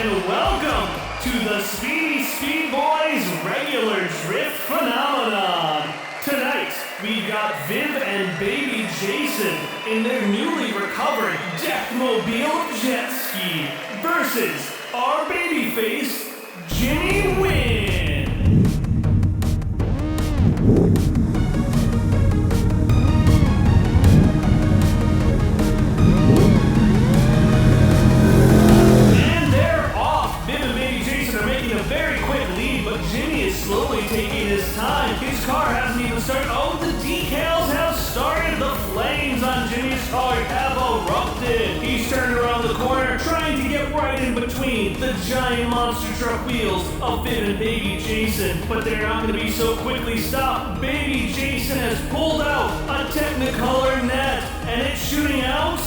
and welcome to the Speedy Speed Boys regular drift phenomenon. Tonight, we've got Viv and baby Jason in their newly recovered Deathmobile jet ski versus our babyface, Jimmy Wynn. Slowly taking his time. His car hasn't even started. Oh, the decals have started. The flames on Jimmy's car have erupted. He's turned around the corner, trying to get right in between the giant monster truck wheels of Viv and baby Jason. But they're not going to be so quickly stopped. Baby Jason has pulled out a Technicolor net, and it's shooting out.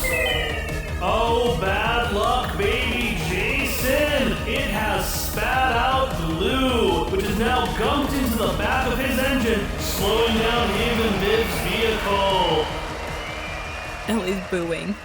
Oh, bad luck, baby Jason. It has spat out glue, which is now gumped into the back of his engine, slowing down him and Viv's vehicle. Ellie's booing.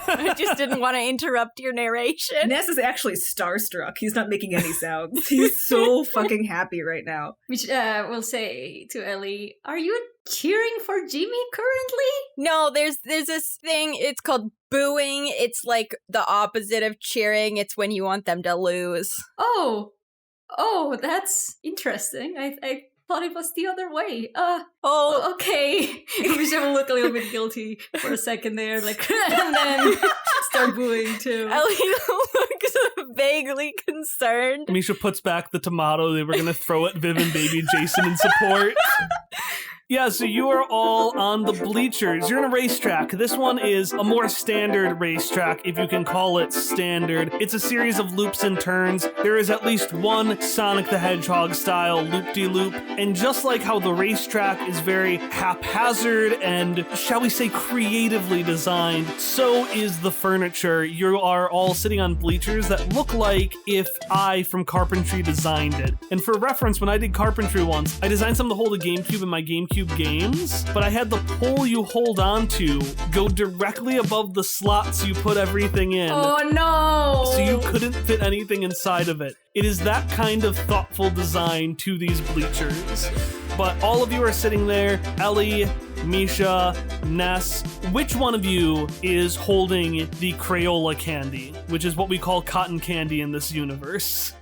I just didn't want to interrupt your narration. Ness is actually starstruck. He's not making any sounds. He's so fucking happy right now. Which will say to Elee, are you cheering for Jimmy currently? No, there's this thing, it's called booing. It's like the opposite of cheering. It's when you want them to lose. Oh, that's interesting. I thought it was the other way. Okay. Misha will look a little bit guilty for a second there, like, and then start booing too. Ellie looks vaguely concerned. Misha puts back the tomato they were going to throw at Viv and baby Jason in support. Yeah, so you are all on the bleachers. You're in a racetrack. This one is a more standard racetrack, if you can call it standard. It's a series of loops and turns. There is at least one Sonic the Hedgehog style loop-de-loop. And just like how the racetrack is very haphazard and, shall we say, creatively designed, so is the furniture. You are all sitting on bleachers that look like if I, from carpentry, designed it. And for reference, when I did carpentry once, I designed something to hold a GameCube in my GameCube games, but I had the pole you hold on to go directly above the slots you put everything in. Oh no! So you couldn't fit anything inside of it. It is that kind of thoughtful design to these bleachers. But all of you are sitting there. Elee, Misha, Ness. Which one of you is holding the Crayola candy, which is what we call cotton candy in this universe?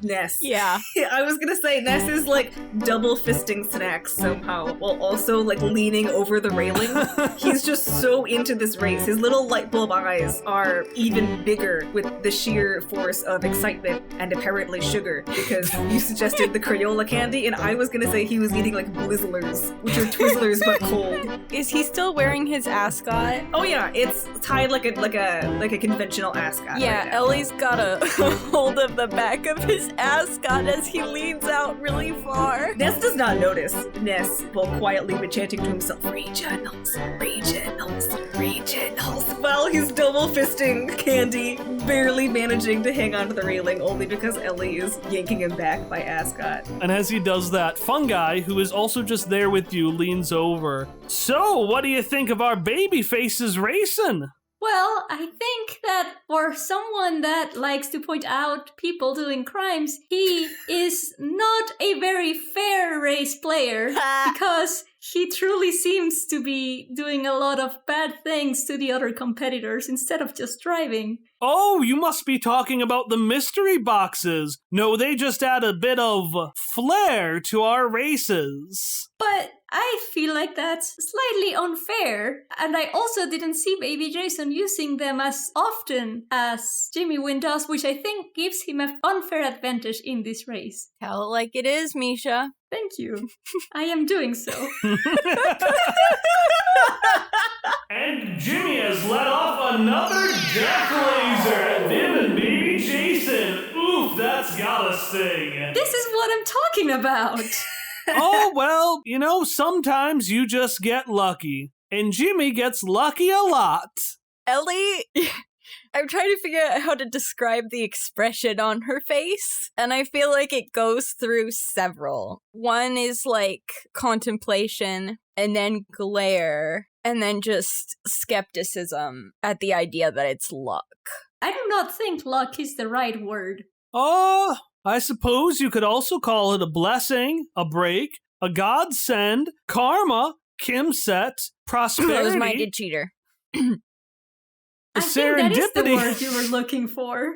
Ness. Yeah. I was gonna say, Ness is like double fisting snacks somehow, while also like leaning over the railing. He's just so into this race. His little light bulb eyes are even bigger with the sheer force of excitement and apparently sugar, because you suggested the Crayola candy, and I was gonna say he was eating like Blizzlers, which are Twizzlers but cold. Is he still wearing his ascot? Oh yeah, it's tied like a conventional ascot. Yeah, right now. Ellie's got a hold of the back of his ascot as he leans out really far. Ness does not notice. Ness will quietly be chanting to himself, regionals, regionals, regionals, while he's double fisting candy, barely managing to hang onto the railing only because Elee is yanking him back by ascot. And as he does that, Fungi, who is also just there with you, leans over. So, what do you think of our baby faces racing? Well, I think that for someone that likes to point out people doing crimes, he is not a very fair race player because he truly seems to be doing a lot of bad things to the other competitors instead of just driving. Oh, you must be talking about the mystery boxes. No, they just add a bit of flair to our races. But I feel like that's slightly unfair, and I also didn't see baby Jason using them as often as Jimmy Wynn does, which I think gives him an unfair advantage in this race. Tell it like it is, Misha. Thank you. I am doing so. And Jimmy has let off another death laser at Viv and baby Jason. Oof, that's gotta sting. This is what I'm talking about. Oh, well, you know, sometimes you just get lucky. And Jimmy gets lucky a lot. Elee, I'm trying to figure out how to describe the expression on her face, and I feel like it goes through several. One is like contemplation, and then glare, and then just skepticism at the idea that it's luck. I do not think luck is the right word. Oh, I suppose you could also call it a blessing, a break, a godsend, karma, kimset, prosperity. Close-minded cheater. I think that is the serendipity. word you were looking for.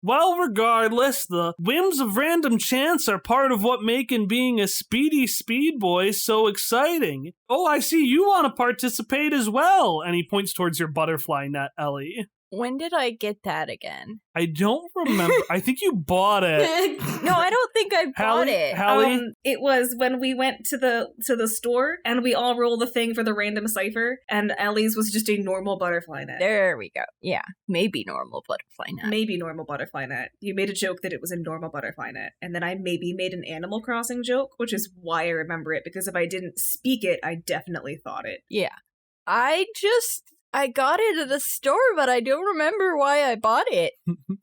Well, regardless, the whims of random chance are part of what making being a speedy speed boy so exciting. Oh, I see you want to participate as well. And he points towards your butterfly net, Elee. When did I get that again? I don't remember. I think you bought it. No, I don't think I bought it. Hallie? It was when we went to the store and we all rolled the thing for the random cipher, and Ellie's was just a normal butterfly net. There we go. Yeah, maybe normal butterfly net. Maybe normal butterfly net. You made a joke that it was a normal butterfly net, and then I maybe made an Animal Crossing joke, which is why I remember it, because if I didn't speak it, I definitely thought it. Yeah. I got it at a store, but I don't remember why I bought it.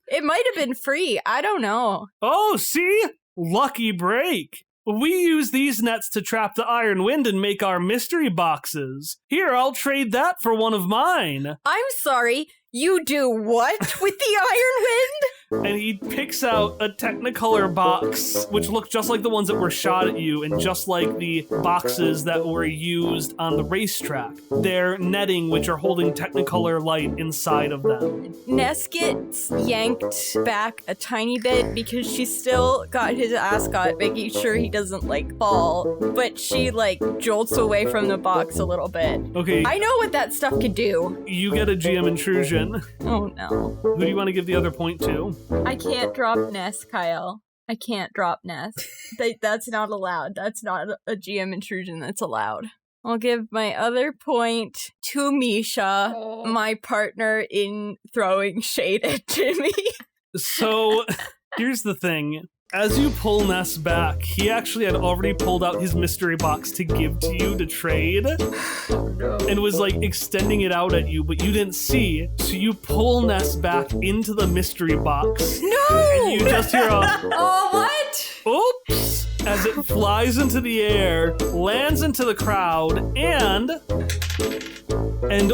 It might have been free. I don't know. Oh, see? Lucky break. We use these nets to trap the iron wind and make our mystery boxes. Here, I'll trade that for one of mine. I'm sorry. You do what with the iron wind? And he picks out a Technicolor box, which look just like the ones that were shot at you and just like the boxes that were used on the racetrack. They're netting, which are holding Technicolor light inside of them. Ness gets yanked back a tiny bit because she's still got his ascot, making sure he doesn't, fall. But she, jolts away from the box a little bit. Okay, I know what that stuff could do. you get a GM intrusion. Oh, no. Who do you want to give the other point to? I can't drop Ness, Kyle. I can't drop Ness. That's not allowed. That's not a GM intrusion that's allowed. I'll give my other point to Misha, my partner in throwing shade at Jimmy. So, here's the thing. As you pull Ness back, he actually had already pulled out his mystery box to give to you to trade. And was extending it out at you, but you didn't see. So you pull Ness back into the mystery box. No! And you just hear a Oh, what? oops as it flies into the air, lands into the crowd, and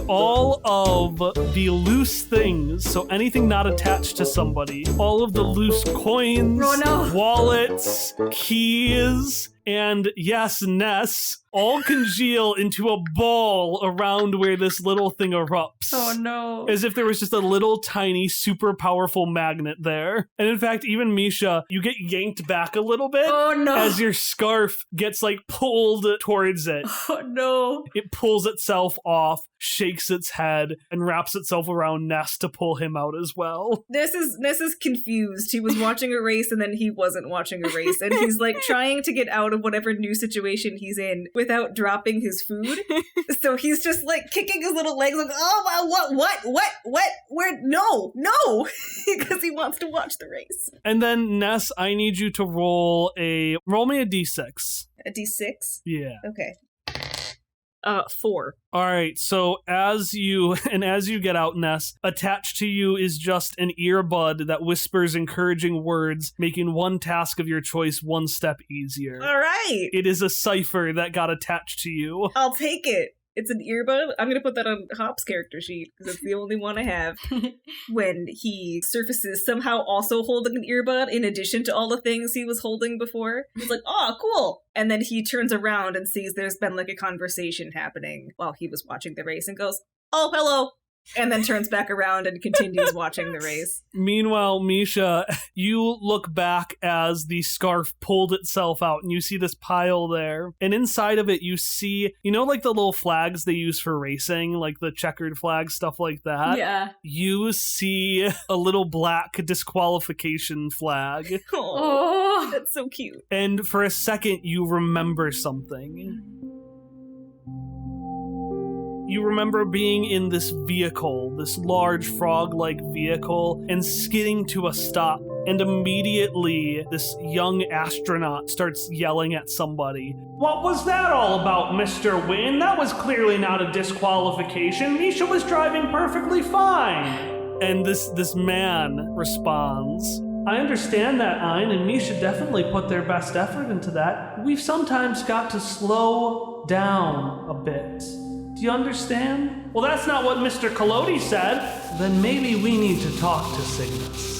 all of the loose things, so anything not attached to somebody, all of the loose coins, wallets, keys, and yes, Ness, all congeal into a ball around where this little thing erupts. Oh no. As if there was just a little tiny, super powerful magnet there. And in fact, even Misha, you get yanked back a little bit. Oh no. As your scarf gets pulled towards it. Oh no. It pulls itself off, shakes its head, and wraps itself around Ness to pull him out as well. Ness is confused. He was watching a race and then he wasn't watching a race, and he's trying to get out of whatever new situation he's in without dropping his food. So he's just kicking his little legs what, where, no, because he wants to watch the race. And then Ness, I need you to roll me a d6. A d6? Yeah. Okay. 4. All right, so as you get out, Ness, attached to you is just an earbud that whispers encouraging words, making one task of your choice one step easier. All right. It is a cipher that got attached to you. I'll take it. It's an earbud. I'm going to put that on Hop's character sheet because it's the only one I have. When he surfaces somehow also holding an earbud in addition to all the things he was holding before. He's like, oh, cool. And then he turns around and sees there's been a conversation happening while he was watching the race and goes, oh, hello. And then turns back around and continues watching the race. Meanwhile, Misha, you look back as the scarf pulled itself out and you see this pile there. And inside of it, you see, the little flags they use for racing, the checkered flag, stuff like that? Yeah. You see a little black disqualification flag. Oh, that's so cute. And for a second, you remember something. You remember being in this vehicle, this large frog-like vehicle, and skidding to a stop. And immediately, this young astronaut starts yelling at somebody. What was that all about, Mr. Wynn? That was clearly not a disqualification. Misha was driving perfectly fine. And this man responds, I understand that, Ein, and Misha definitely put their best effort into that. We've sometimes got to slow down a bit. Do Do you understand? Well, that's not what Mr. Collodi said. Then maybe we need to talk to Cygnus.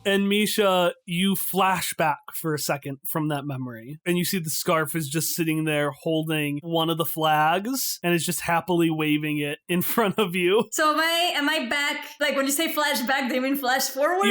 And Misha, you flash back for a second from that memory, and you see the scarf is just sitting there holding one of the flags, and is just happily waving it in front of you. So am I back? Like when you say flashback, do you mean flash forward?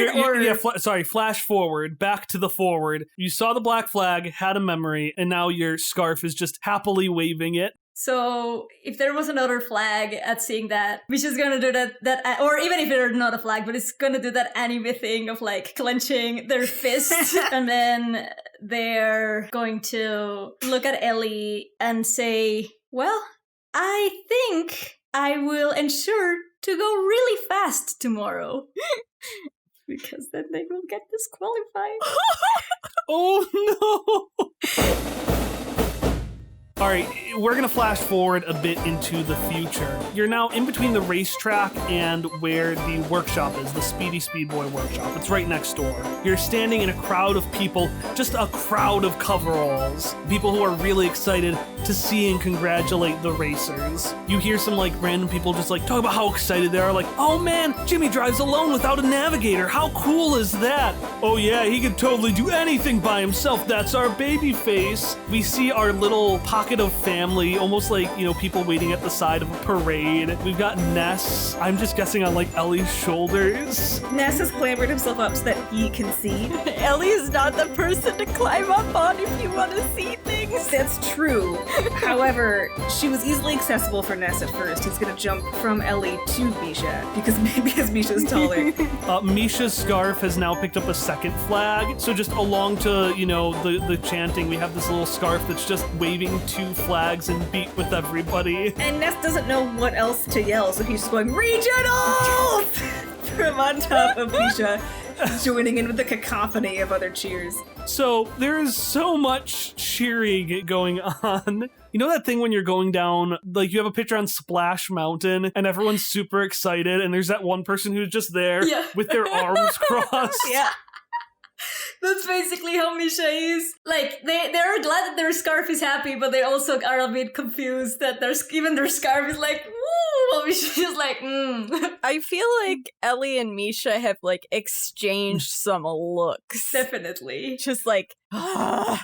Flash forward, back to the forward. You saw the black flag, had a memory, and now your scarf is just happily waving it. So if there was another flag at seeing that, Misha's gonna do that, or even if it's not a flag, but it's gonna do that anime thing of like clenching their fist, and then they're going to look at Elee and say, well, I think I will ensure to go really fast tomorrow. Because then they will get disqualified. Oh no! All right, we're going to flash forward a bit into the future. You're now in between the racetrack and where the workshop is, the Speedy Speedboy workshop. It's right next door. You're standing in a crowd of people, just a crowd of coveralls. People who are really excited to see and congratulate the racers. You hear some like random people just like talk about how excited they are. Like, oh man, Jimmy drives alone without a navigator. How cool is that? Oh yeah, he can totally do anything by himself. That's our baby face. We see our little pocket of family, almost like, you know, people waiting at the side of a parade. We've got Ness, I'm just guessing on like Ellie's shoulders. Ness has clambered himself up so that he can see. Ellie is not the person to climb up on if you want to see things. That's true. However, she was easily accessible for Ness at first. He's gonna jump from Elee to Misha because Misha's taller. Misha's scarf has now picked up a second flag. So just along to, you know, the chanting, we have this little scarf that's just waving two flags and beat with everybody. And Ness doesn't know what else to yell, so he's just going, Regionals! From on top of Misha, joining in with the cacophony of other cheers. So there is so much cheering going on. You know that thing when you're going down, like you have a picture on Splash Mountain and everyone's super excited and there's that one person who's just there with their arms crossed? Yeah. That's basically how Misha is. Like, they're glad that their scarf is happy, but they also are a bit confused that even their scarf is like, woo! While Misha's just like, I feel like Elee and Misha have, like, exchanged some looks. Definitely. Just like,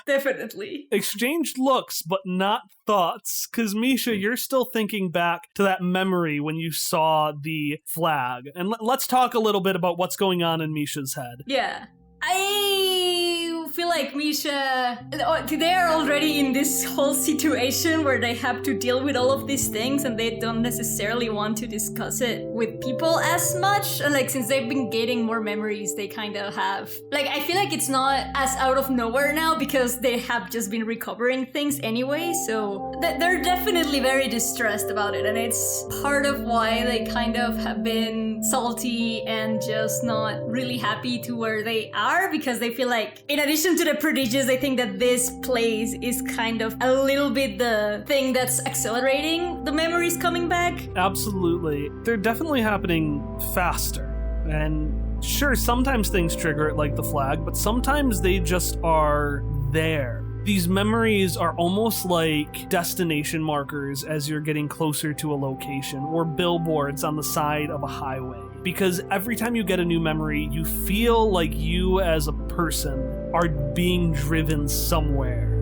Definitely. Exchanged looks, but not thoughts. Because, Misha, you're still thinking back to that memory when you saw the flag. And let's talk a little bit about what's going on in Misha's head. Yeah. I feel like Misha, they're already in this whole situation where they have to deal with all of these things and they don't necessarily want to discuss it with people as much. And like, since they've been getting more memories, they kind of have, like, I feel like it's not as out of nowhere now because they have just been recovering things anyway. So they're definitely very distressed about it. And it's part of why they kind of have been salty and just not really happy to where they are. Because they feel like, in addition to the prodigious, I think that this place is kind of a little bit the thing that's accelerating the memories coming back. Absolutely. They're definitely happening faster. And sure, sometimes things trigger it like the flag, but sometimes they just are there. These memories are almost like destination markers as you're getting closer to a location, or billboards on the side of a highway. Because every time you get a new memory, you feel like you as a person are being driven somewhere,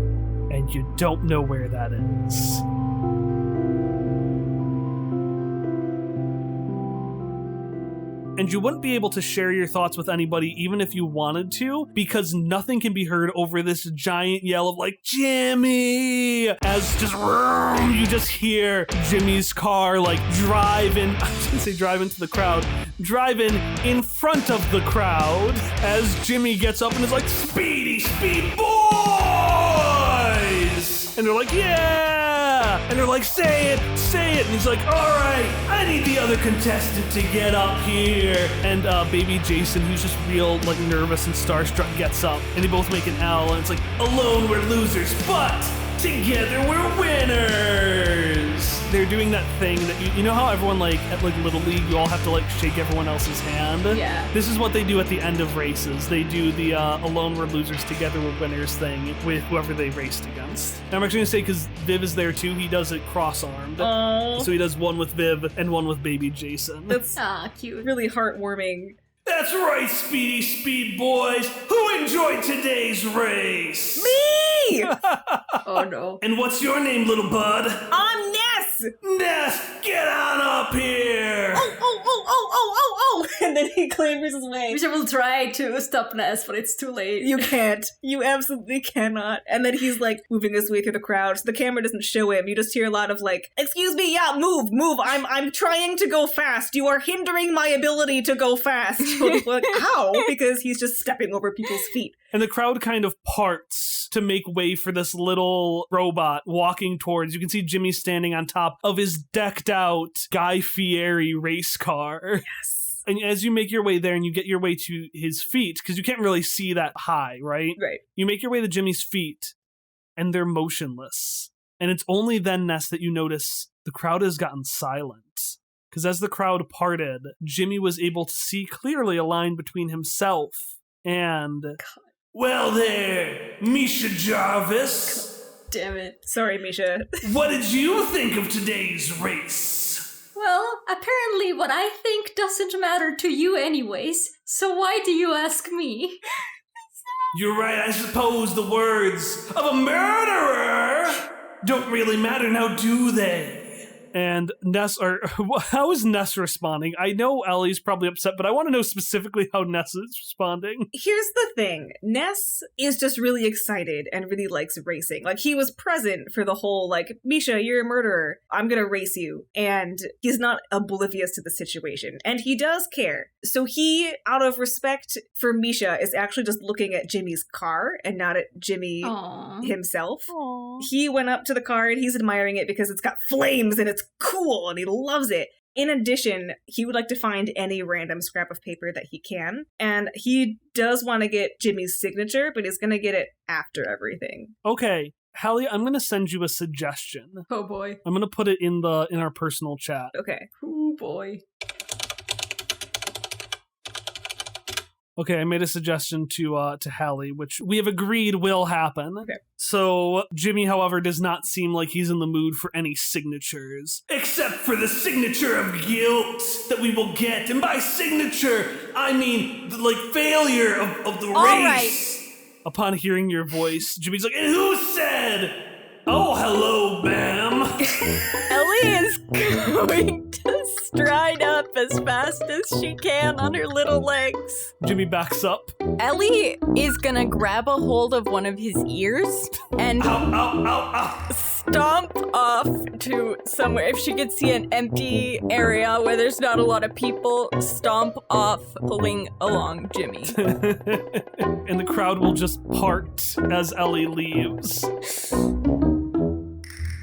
and you don't know where that is. And you wouldn't be able to share your thoughts with anybody even if you wanted to, because nothing can be heard over this giant yell of like, Jimmy! As just, you just hear Jimmy's car like drive in, I was gonna say drive into the crowd, drive in front of the crowd as Jimmy gets up and is like, Speedy Speed Boys! And they're like, yeah! And they're like, say it! And he's like, all right, I need the other contestant to get up here. And baby Jason, who's just real like nervous and starstruck, gets up. And they both make an L, and it's like, alone we're losers, but together we're winners. they're doing that thing that you know how everyone like at like Little League you all have to like shake everyone else's hand. Yeah. This is what they do at the end of races. They do the alone we're losers together we're winners thing with whoever they raced against. And I'm actually gonna say because Viv is there too. He does it cross-armed. Oh, So he does one with Viv and one with baby Jason. that's Cute. really heartwarming. That's right, Speedy Speed boys. Who enjoyed today's race? Me! Oh no. And what's your name, little bud? I'm Ness! Ness, get on up here! Oh! And then he clambers his way. Misha will try to stop Ness, but it's too late. You can't. You absolutely cannot. And then he's like moving his way through the crowd. So the camera doesn't show him. You just hear a lot of like, excuse me, yeah, move. I'm trying to go fast. You are hindering my ability to go fast. Like, how? Because he's just stepping over people's feet. And the crowd kind of parts to make way for this little robot walking towards. You can see Jimmy standing on top of his decked out Guy Fieri race car. Yes. And as you make your way there and you get your way to his feet, because you can't really see that high, right? Right. You make your way to Jimmy's feet, and they're motionless. And it's only then, Ness, that you notice the crowd has gotten silent. Because as the crowd parted, Jimmy was able to see clearly a line between himself and... Well there, Misha Jarvis. Damn it. Sorry, Misha. What did you think of today's race? Well, apparently what I think doesn't matter to you anyways, so why do you ask me? You're right, I suppose the words of a murderer don't really matter now, do they? And Ness, or how is Ness responding? I know Ellie's probably upset, but I want to know specifically how Ness is responding. Here's the thing. Ness is just really excited and really likes racing. Like, he was present for the whole, like, Misha, you're a murderer. I'm gonna race you. And he's not oblivious to the situation. And he does care. So he, out of respect for Misha, is actually just looking at Jimmy's car and not at Jimmy Aww. himself. Aww. He went up to the car and he's admiring it because it's got flames and it's cool and he loves it. In addition, he would like to find any random scrap of paper that he can. And he does want to get Jimmy's signature, but he's going to get it after everything. Okay, Hallie, I'm going to send you a suggestion. Oh boy. I'm going to put it in our personal chat. Okay. Oh boy. Okay, I made a suggestion to Hallie, which we have agreed will happen. Okay. So Jimmy, however, does not seem like he's in the mood for any signatures. Except for the signature of guilt that we will get. And by signature, I mean, like, failure of the All race. Right. Upon hearing your voice, Jimmy's like, and who said, oh, hello, ma'am. Elee is going to stride up as fast as she can on her little legs. Jimmy backs up. Elee is gonna grab a hold of one of his ears and stomp off to somewhere. If she could see an empty area where there's not a lot of people, stomp off, pulling along Jimmy. And the crowd will just part as Elee leaves.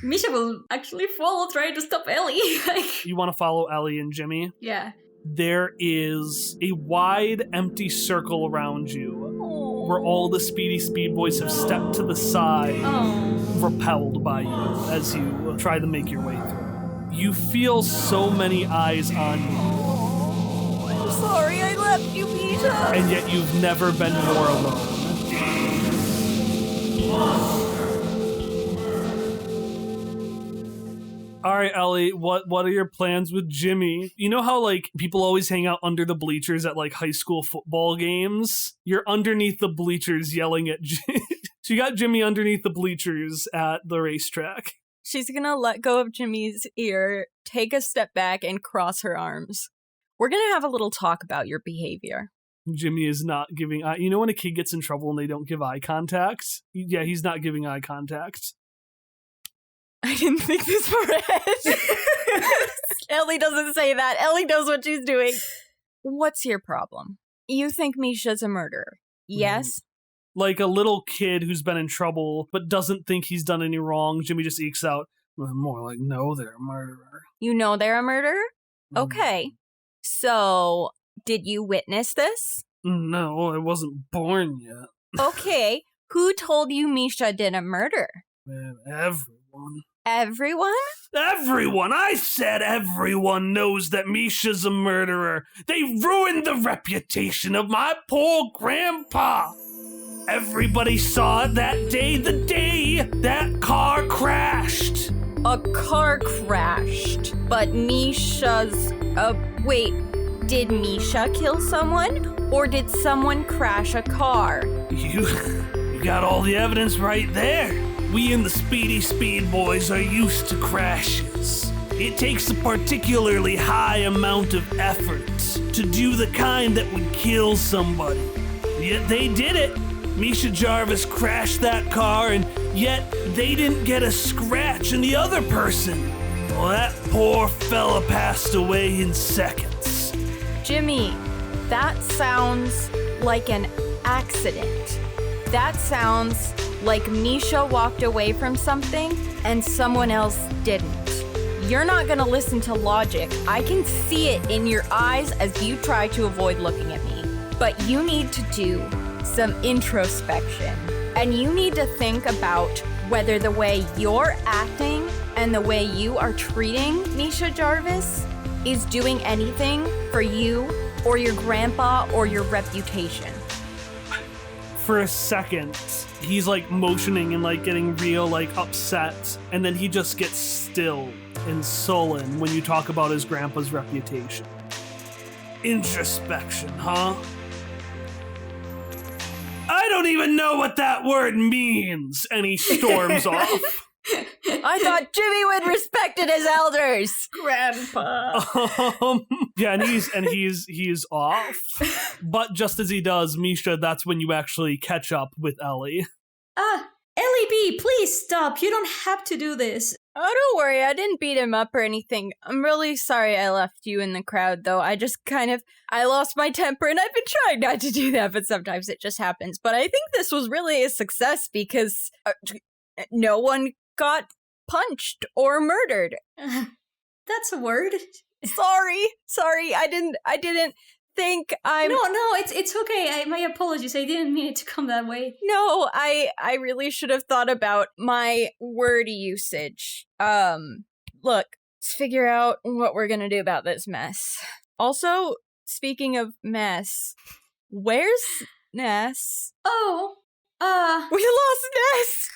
Misha will actually follow, trying to stop Elee. You want to follow Elee and Jimmy? Yeah. There is a wide, empty circle around you where all the Speedy Speed Boys have stepped to the side, repelled by you as you try to make your way through. You feel so many eyes on you, I'm sorry I left you, Misha. and yet you've never been more alone. All right, Elee, what are your plans with Jimmy? You know how, like, people always hang out under the bleachers at, like, high school football games? You're underneath the bleachers yelling at Jimmy. So you got Jimmy underneath the bleachers at the racetrack. She's gonna let go of Jimmy's ear, take a step back, and cross her arms. We're gonna have a little talk about your behavior. Jimmy is not giving eye... You know when a kid gets in trouble and they don't give eye contact? Yeah, he's not giving eye contact. I didn't think this far ahead. Elee doesn't say that. Elee knows what she's doing. What's your problem? You think Misha's a murderer? Yes? Like a little kid who's been in trouble but doesn't think he's done any wrong. Jimmy just ekes out, well, more like, no, they're a murderer. You know they're a murderer? Okay. So, did you witness this? No, I wasn't born yet. Okay. Who told you Misha did a murder? Man, everyone. Everyone? Everyone! I said everyone knows that Misha's a murderer. They ruined the reputation of my poor grandpa. Everybody saw it that day, the day that car crashed. A car crashed, but Misha's... wait, did Misha kill someone? Or did someone crash a car? You got all the evidence right there. We in the Speedy Speed Boys are used to crashes. It takes a particularly high amount of effort to do the kind that would kill somebody. Yet they did it. Misha Jarvis crashed that car, and yet they didn't get a scratch in the other person. Well, that poor fella passed away in seconds. Jimmy, that sounds like an accident. That sounds like Misha walked away from something and someone else didn't. You're not gonna listen to logic. I can see it in your eyes as you try to avoid looking at me. But you need to do some introspection. And you need to think about whether the way you're acting and the way you are treating Misha Jarvis is doing anything for you or your grandpa or your reputation. For a second, he's like motioning and like getting real like upset, and then he just gets still and sullen when you talk about his grandpa's reputation. Introspection, huh? I don't even know what that word means, and he storms off. I thought Jimmy would respected his elders. Grandpa. Yeah, and he's off. But just as he does, Misha, that's when you actually catch up with Elee. Elee B, please stop. You don't have to do this. Oh, don't worry. I didn't beat him up or anything. I'm really sorry I left you in the crowd, though. I just I lost my temper, and I've been trying not to do that, but sometimes it just happens. But I think this was really a success because no one got punched or murdered. That's a word. Sorry. I didn't think I'm... No, it's okay. My apologies. I didn't mean it to come that way. No, I really should have thought about my word usage. Look, let's figure out what we're gonna do about this mess. Also, speaking of mess, where's Ness? Oh, We lost Ness!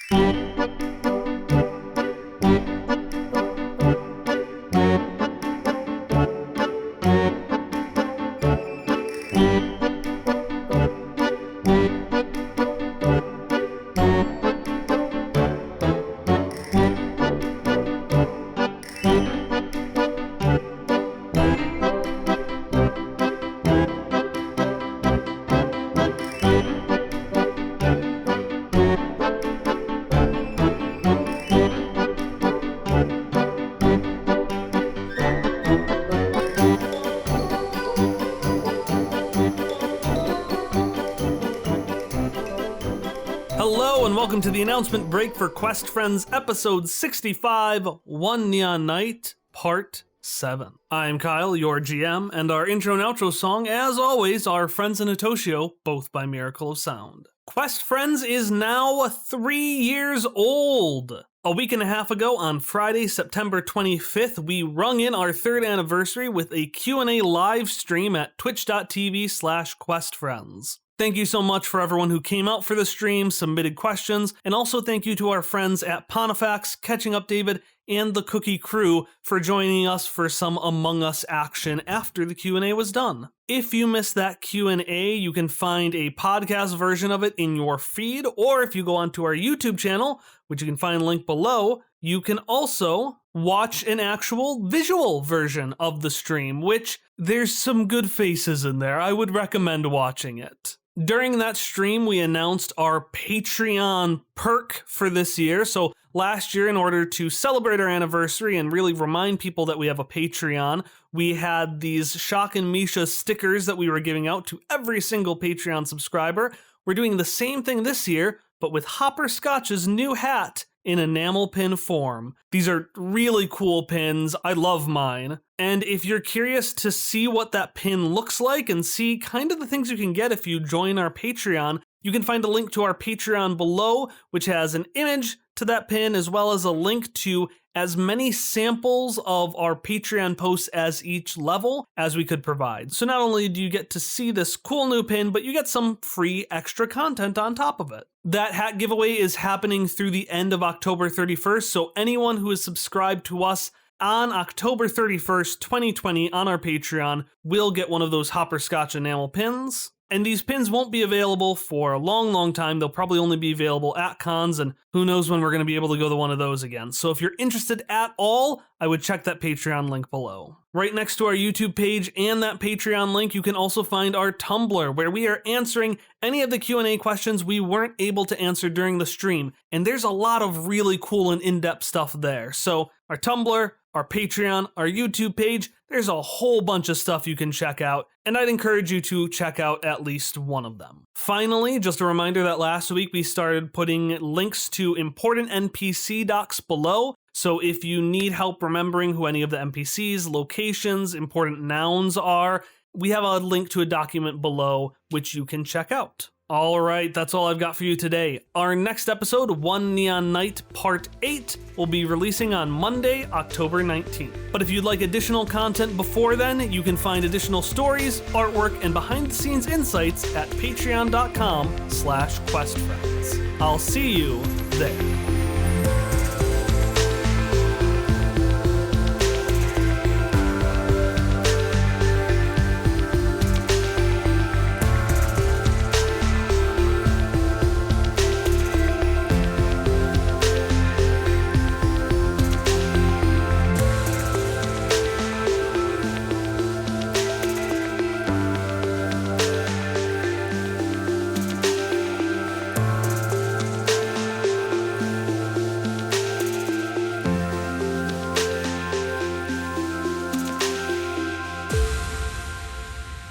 Hello and welcome to the announcement break for Quest Friends episode 65, One Neon Night, part 7. I'm Kyle, your GM, and our intro and outro song, as always, are Friends and Itoshio, both by Miracle of Sound. Quest Friends is now 3 years old. A week and a half ago, on Friday, September 25th, we rung in our 3rd anniversary with a Q&A live stream at twitch.tv/questfriends. Thank you so much for everyone who came out for the stream, submitted questions, and also thank you to our friends at Pontifax, Catching Up David, and the Cookie Crew for joining us for some Among Us action after the Q&A was done. If you missed that Q&A, you can find a podcast version of it in your feed, or if you go onto our YouTube channel, which you can find linked below, you can also watch an actual visual version of the stream, which there's some good faces in there. I would recommend watching it. During that stream, we announced our Patreon perk for this year. So last year, in order to celebrate our anniversary and really remind people that we have a Patreon, we had these Shock and Misha stickers that we were giving out to every single Patreon subscriber. We're doing the same thing this year, but with Hopper Scotch's new hat in enamel pin form. These are really cool pins. I love mine. And if you're curious to see what that pin looks like and see kind of the things you can get if you join our Patreon, You can find a link to our Patreon below, which has an image to that pin, as well as a link to as many samples of our Patreon posts as each level as we could provide. So not only do you get to see this cool new pin, but you get some free extra content on top of it. That hat giveaway is happening through the end of October 31st, so anyone who is subscribed to us on October 31st, 2020 on our Patreon will get one of those Hopperscotch enamel pins. And these pins won't be available for a long, long time. They'll probably only be available at cons, and who knows when we're going to be able to go to one of those again. So if you're interested at all, I would check that Patreon link below. Right next to our YouTube page and that Patreon link, you can also find our Tumblr, where we are answering any of the Q&A questions we weren't able to answer during the stream. And there's a lot of really cool and in-depth stuff there. So our Tumblr, our Patreon, our YouTube page, there's a whole bunch of stuff you can check out, and I'd encourage you to check out at least one of them. Finally, just a reminder that last week we started putting links to important NPC docs below, so if you need help remembering who any of the NPCs, locations, important nouns are, we have a link to a document below which you can check out. All right, that's all I've got for you today. Our next episode, One Neon Night Part 8, will be releasing on Monday, October 19th. But if you'd like additional content before then, you can find additional stories, artwork, and behind-the-scenes insights at patreon.com/questfriends. I'll see you there.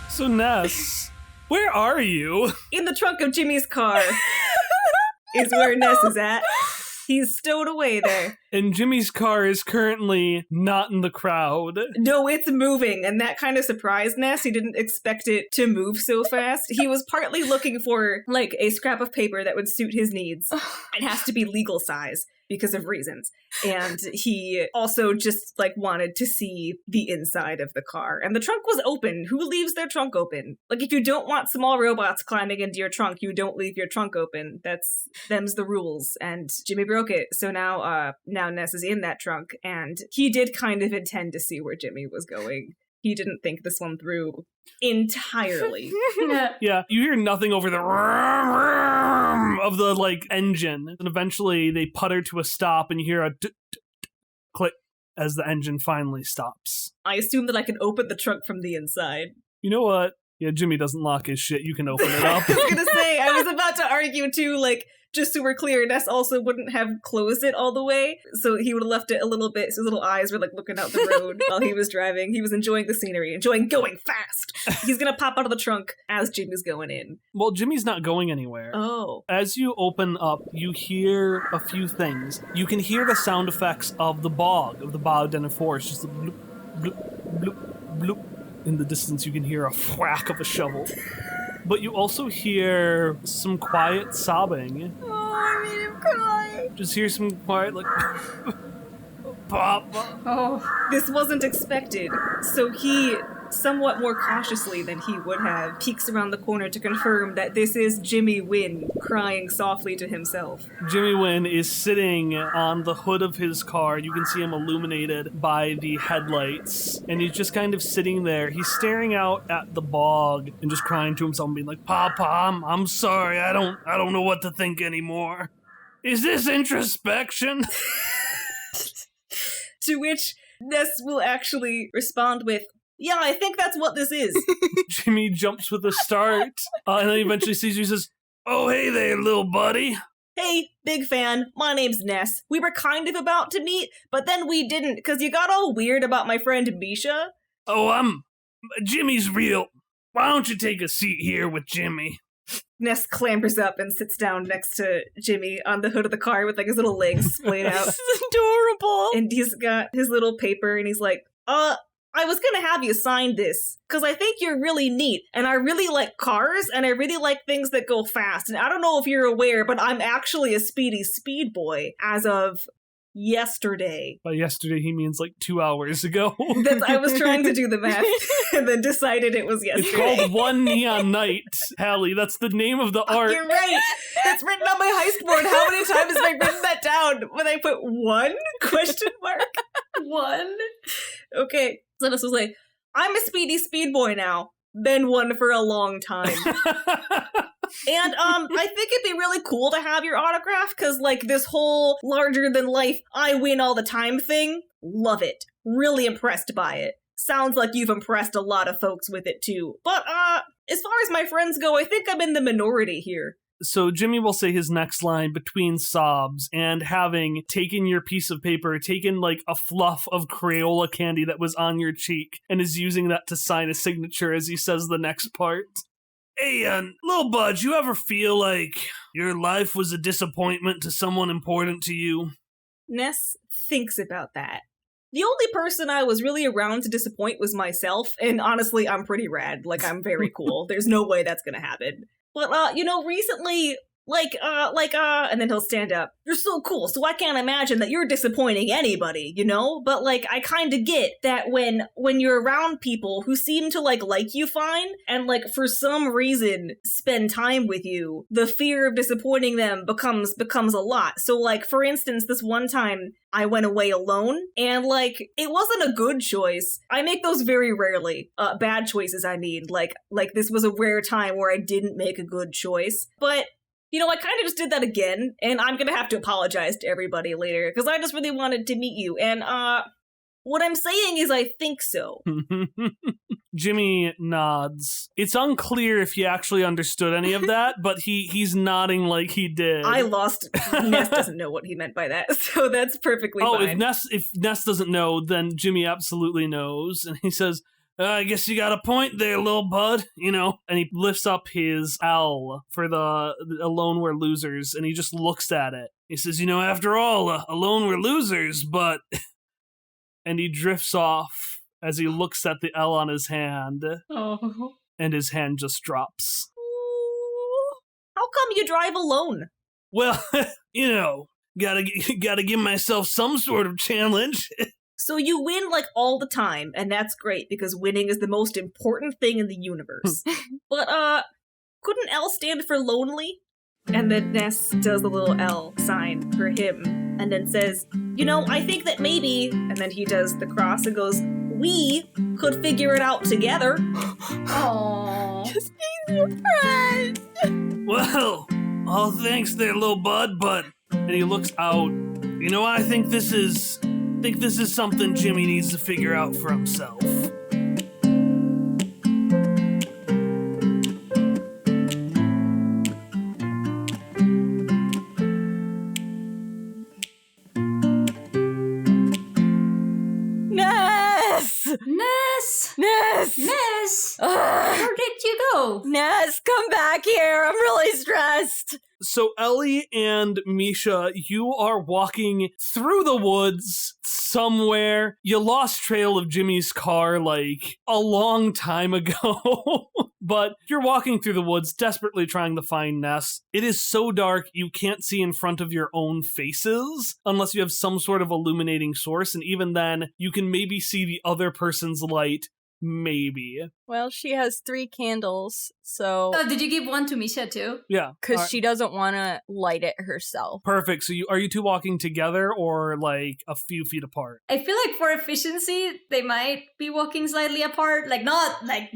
So Ness, where are you? In the trunk of Jimmy's car is where Ness is at. He's stowed away there. And Jimmy's car is currently not in the crowd. No, it's moving, and that kind of surprised Ness. He didn't expect it to move so fast. He was partly looking for, like, a scrap of paper that would suit his needs. It has to be legal size because of reasons. And he also just, like, wanted to see the inside of the car. And the trunk was open. Who leaves their trunk open? Like, if you don't want small robots climbing into your trunk, you don't leave your trunk open. Them's the rules. And Jimmy broke it. So now Ness is in that trunk, and he did kind of intend to see where Jimmy was going. He didn't think this one through entirely. Yeah, you hear nothing over the of the, like, engine, and eventually they putter to a stop, and you hear a click as the engine finally stops. I assume that I can open the trunk from the inside. You know what? Yeah, Jimmy doesn't lock his shit. You can open it up. I was gonna say, I was about to argue too, like, just so we're clear, Ness also wouldn't have closed it all the way, so he would have left it a little bit, so his little eyes were, like, looking out the road while he was driving. He was enjoying the scenery, enjoying going fast. He's gonna pop out of the trunk as Jimmy's going in. Well, Jimmy's not going anywhere. Oh. As you open up, you hear a few things. You can hear the sound effects of the bog, of the bog-dented forest, just a bloop, bloop, bloop, bloop. In the distance, you can hear a whack of a shovel. But you also hear some quiet sobbing. Oh, I made him cry. Just hear some quiet, like, pop. Oh. This wasn't expected, so he, somewhat more cautiously than he would have, peeks around the corner to confirm that this is Jimmy Wynn crying softly to himself. Jimmy Wynn is sitting on the hood of his car. You can see him illuminated by the headlights, and he's just kind of sitting there. He's staring out at the bog and just crying to himself and being like, Papa, I'm sorry. I don't know what to think anymore. Is this introspection? To which Ness will actually respond with, yeah, I think that's what this is. Jimmy jumps with a start, and then he eventually sees you and says, oh, hey there, little buddy. Hey, big fan, my name's Ness. We were kind of about to meet, but then we didn't, because you got all weird about my friend Misha. Oh, Jimmy's real. Why don't you take a seat here with Jimmy? Ness clambers up and sits down next to Jimmy on the hood of the car with, like, his little legs splayed out. This is adorable. And he's got his little paper, and he's like, I was gonna have you sign this, because I think you're really neat, and I really like cars, and I really like things that go fast, and I don't know if you're aware, but I'm actually a speedy speed boy as of yesterday. By yesterday, he means like 2 hours ago. I was trying to do the math, and then decided it was It's yesterday. called One Neon Night, Hallie. That's the name of the art. You're right. It's written on my heist board. How many times have I written that down? When I put one question mark? One. Okay. So this was like, I'm a speedy speed boy now. Been one for a long time. And I think it'd be really cool to have your autograph, because like this whole larger than life I win all the time thing, love it. Really impressed by it. Sounds like you've impressed a lot of folks with it too. But as far as my friends go, I think I'm in the minority here. So Jimmy will say his next line between sobs, and having taken your piece of paper, taken like a fluff of Crayola candy that was on your cheek, and is using that to sign a signature as he says the next part. Hey, little bud, you ever feel like your life was a disappointment to someone important to you? Ness thinks about that. The only person I was really around to disappoint was myself, and honestly, I'm pretty rad. Like, I'm very cool. There's no way that's gonna happen. But, recently, and then he'll stand up. You're so cool, so I can't imagine that you're disappointing anybody, you know? But, like, I kind of get that when you're around people who seem to, like you fine, and, like, for some reason spend time with you, the fear of disappointing them becomes a lot. So, like, for instance, this one time, I went away alone, and, like, it wasn't a good choice. I make those very rarely. Bad choices, I mean. Like, this was a rare time where I didn't make a good choice. But I kind of just did that again, and I'm gonna have to apologize to everybody later, because I just really wanted to meet you, and, what I'm saying is I think so. Jimmy nods. It's unclear if he actually understood any of that, but he's nodding like he did. I lost. Ness doesn't know what he meant by that, so that's perfectly fine. If Ness doesn't know, then Jimmy absolutely knows, and he says, I guess you got a point there, little bud, and he lifts up his L for the Alone We're Losers, and he just looks at it. He says, after all, alone we're losers, but... And he drifts off as he looks at the L on his hand, and his hand just drops. How come you drive alone? Well, gotta give myself some sort of challenge. So you win, like, all the time, and that's great, because winning is the most important thing in the universe. But, couldn't L stand for lonely? And then Ness does the little L sign for him, and then says, I think that maybe, and then he does the cross and goes, we could figure it out together. Aww. Just being your friend. Well, all thanks there, little bud, but... And he looks out. I think this is something Jimmy needs to figure out for himself. Ness! Where did you go? Ness, come back here. I'm really stressed. So Elee and Misha, you are walking through the woods somewhere. You lost trail of Jimmy's car like a long time ago. But you're walking through the woods, desperately trying to find Ness. It is so dark, you can't see in front of your own faces unless you have some sort of illuminating source. And even then, you can maybe see the other person's light. Maybe. Well, she has 3 candles, so... Oh, did you give one to Misha too? Yeah. Because she doesn't want to light it herself. Perfect. So are you two walking together or like a few feet apart? I feel like for efficiency, they might be walking slightly apart. Like not like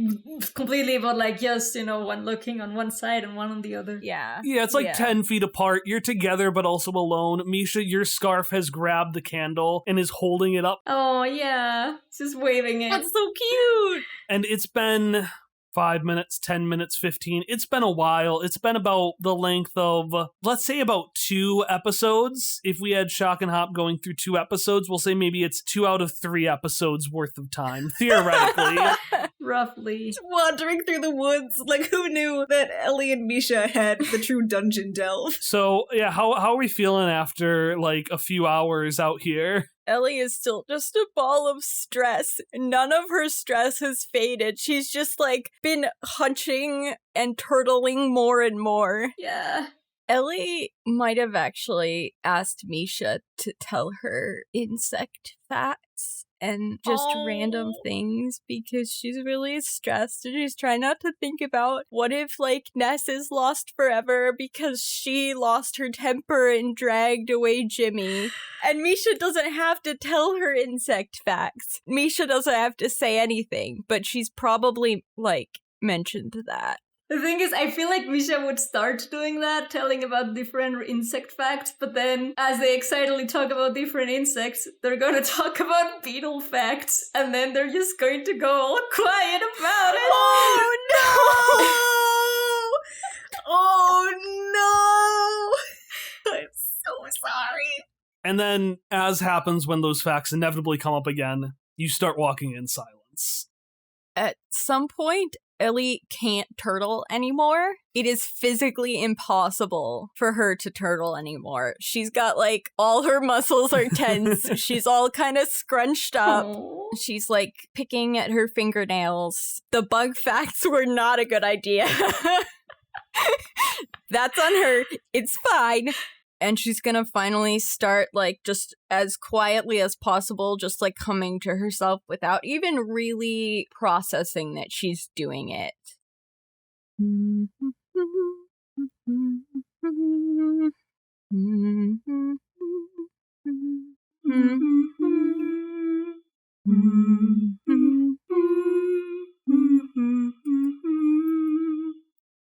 completely, but like just, one looking on one side and one on the other. Yeah. Yeah, it's like 10 feet apart. You're together, but also alone. Misha, your scarf has grabbed the candle and is holding it up. Oh, yeah. Just waving it. That's so cute! And it's been 5 minutes, 10 minutes, 15. It's been a while. It's been about the length of, let's say about 2 episodes. If we had Shock and Hop going through 2 episodes, we'll say maybe it's 2 out of 3 episodes worth of time, theoretically. Roughly. Wandering through the woods, like who knew that Elee and Misha had the true dungeon delve? So, yeah, how are we feeling after like a few hours out here? Elee is still just a ball of stress. None of her stress has faded. She's just, like, been hunching and turtling more and more. Yeah. Elee might have actually asked Misha to tell her insect facts and just random things because she's really stressed and she's trying not to think about what if, like, Ness is lost forever because she lost her temper and dragged away Jimmy. And Misha doesn't have to tell her insect facts. Misha doesn't have to say anything, but she's probably, like, mentioned that. The thing is, I feel like Misha would start doing that, telling about different insect facts, but then as they excitedly talk about different insects, they're going to talk about beetle facts, and then they're just going to go all quiet about it. Oh no! Oh no! I'm so sorry. And then, as happens when those facts inevitably come up again, you start walking in silence. At some point, Elee can't turtle anymore. It is physically impossible for her to turtle anymore. She's got, like, all her muscles are tense. She's all kind of scrunched up. Aww. She's, like, picking at her fingernails. The bug facts were not a good idea. That's on her. It's fine. And she's gonna finally start, like, just as quietly as possible, just, like, coming to herself without even really processing that she's doing it.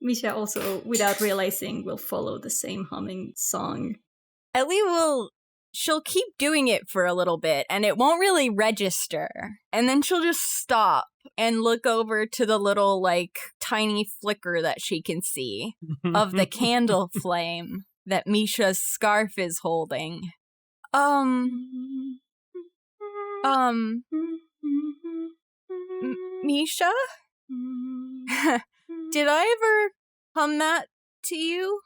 Misha also, without realizing, will follow the same humming song. Elee she'll keep doing it for a little bit, and it won't really register. And then she'll just stop and look over to the little, like, tiny flicker that she can see of the candle flame that Misha's scarf is holding. Misha? Did I ever hum that to you?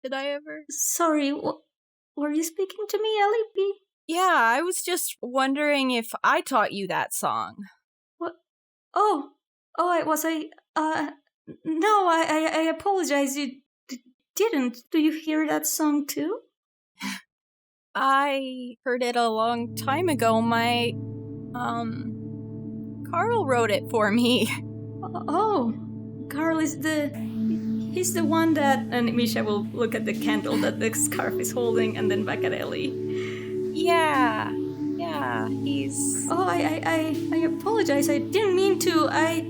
Did I ever? Sorry, were you speaking to me, Elee? Yeah, I was just wondering if I taught you that song. What? Oh, no, I apologize. You didn't. Do you hear that song too? I heard it a long time ago. My, Carl wrote it for me. Oh, Carl is he's the one that... And Misha will look at the candle that the scarf is holding and then back at Elee. Yeah, he's... Oh, I apologize. I didn't mean to. I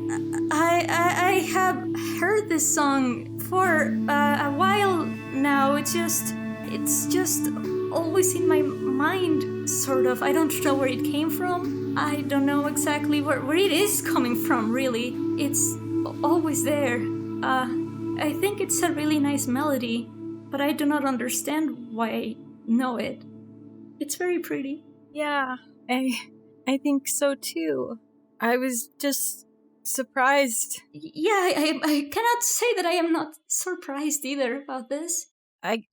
have heard this song for a while now. It's just always in my mind, sort of. I don't know where it came from. I don't know exactly where it is coming from, really. It's always there. I think it's a really nice melody, but I do not understand why I know it. It's very pretty. Yeah, I think so too. I was just surprised. Yeah, I cannot say that I am not surprised either about this. I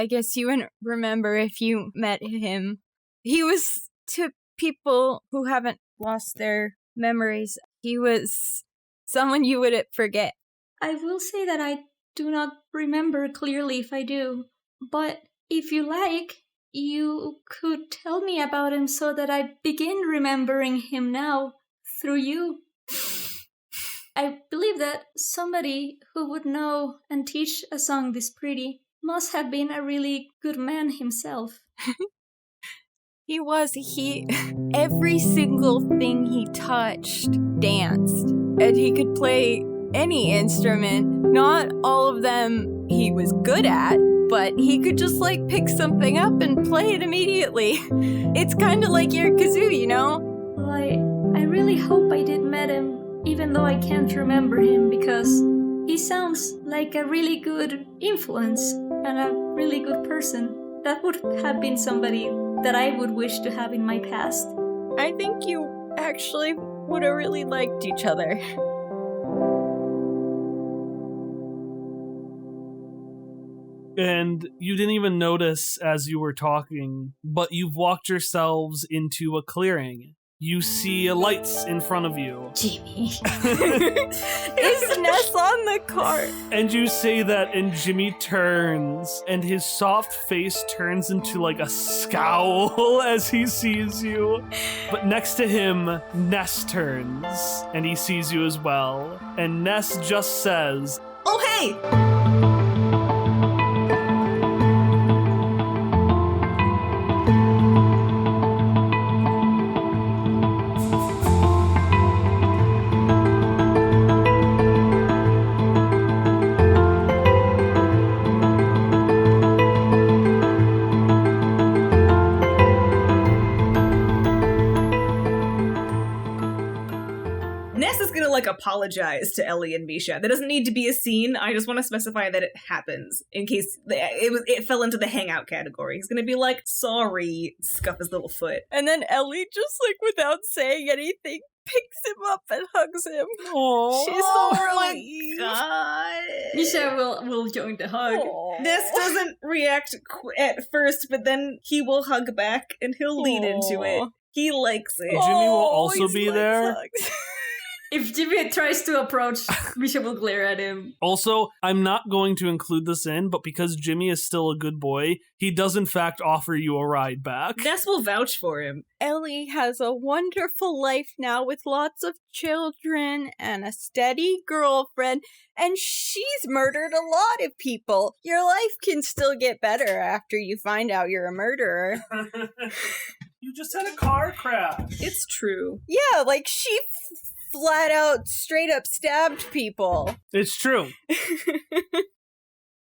guess you wouldn't remember if you met him. He was, to people who haven't lost their memories, he was someone you wouldn't forget. I will say that I do not remember clearly if I do, but if you like, you could tell me about him so that I begin remembering him now through you. I believe that somebody who would know and teach a song this pretty must have been a really good man himself. He was. Every single thing he touched danced. And he could play any instrument. Not all of them he was good at, but he could just, like, pick something up and play it immediately. It's kind of like your kazoo, you know? Well, I really hope I did met him, even though I can't remember him, because he sounds like a really good influence and a really good person. That would have been somebody that I would wish to have in my past. I think you actually would have really liked each other. And you didn't even notice as you were talking, but you've walked yourselves into a clearing. You see lights in front of you. Jimmy. Is Ness on the cart? And you say that, and Jimmy turns, and his soft face turns into like a scowl as he sees you. But next to him, Ness turns, and he sees you as well. And Ness just says, Oh, hey! Apologize to Elee and Misha. There doesn't need to be a scene. I just want to specify that it happens in case it fell into the hangout category. He's gonna be like, sorry, scuff his little foot. And then Elee just without saying anything picks him up and hugs him. "Oh, She's so relieved. God. Misha will join the hug. Ness doesn't react at first, but then he will hug back and he'll lean into it. He likes it. Jimmy will also he be likes there. hugs. If Jimmy tries to approach, Misha will glare at him. Also, I'm not going to include this in, but because Jimmy is still a good boy, he does in fact offer you a ride back. Ness will vouch for him. Elee has a wonderful life now with lots of children and a steady girlfriend, and she's murdered a lot of people. Your life can still get better after you find out you're a murderer. You just had a car crash. It's true. Yeah, she flat out straight up stabbed people. It's true.